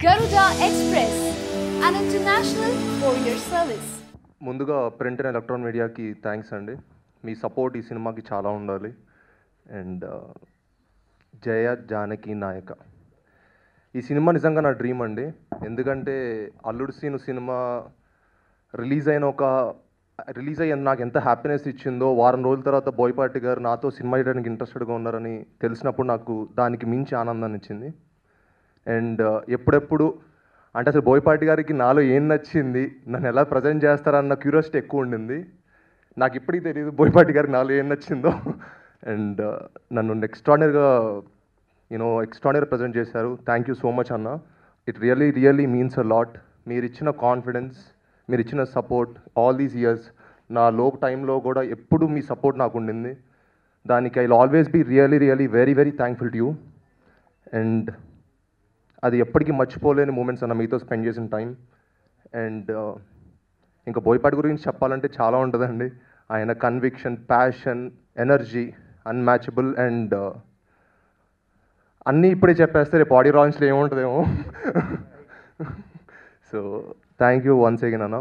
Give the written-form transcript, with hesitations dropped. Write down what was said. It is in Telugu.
Garuda Express, an international courier service. ముందుగా ప్రింట్ అండ్ ఎలక్ట్రానిక్ మీడియాకి థ్యాంక్స్ అండి. మీ సపోర్ట్ ఈ సినిమాకి చాలా ఉండాలి. అండ్ జయ జానకి నాయక ఈ సినిమా నిజంగా నా డ్రీమ్ అండి. ఎందుకంటే అల్లుడు సీను సినిమా రిలీజ్ అయ్యి నాకు ఎంత హ్యాపీనెస్ ఇచ్చిందో, వారం రోజుల తర్వాత బోయపాటి గారు నాతో సినిమా చేయడానికి ఇంట్రెస్టెడ్గా ఉన్నారని తెలిసినప్పుడు నాకు దానికి మించి ఆనందాన్ని ఇచ్చింది. అండ్ ఎప్పుడెప్పుడు అంటే అసలు బోయపాటి గారికి నాలో ఏం నచ్చింది, నన్ను ఎలా ప్రజెంట్ చేస్తారన్న క్యూరియాసిటీ ఎక్కువ ఉండింది. నాకు ఇప్పటికీ తెలియదు బోయపాటి గారికి నాలో ఏం నచ్చిందో. అండ్ నన్ను ఎక్స్ట్రాడినరీ ప్రజెంట్ చేశారు. థ్యాంక్ యూ సో మచ్ అన్న. It really means a lot. మీరు ఇచ్చిన కాన్ఫిడెన్స్, మీరు ఇచ్చిన సపోర్ట్ ఆల్ దీస్ ఇయర్స్, నా లోపు టైంలో కూడా ఎప్పుడు మీ సపోర్ట్ నాకు ఉండింది. దానికి I will always be really very thankful to you. And అది ఎప్పటికీ మర్చిపోలేని మూమెంట్స్ అన్న మీతో స్పెండ్ చేసిన టైం. అండ్ ఇంకా బోయపాటి గురించి చెప్పాలంటే చాలా ఉంటుందండి. ఆయన conviction, passion, energy unmatchable. And అన్నీ ఇప్పుడే చెప్పేస్తే రేపు ఆడియో లాంచ్లో ఏముంటుందేమో. So thank you once again అన్న.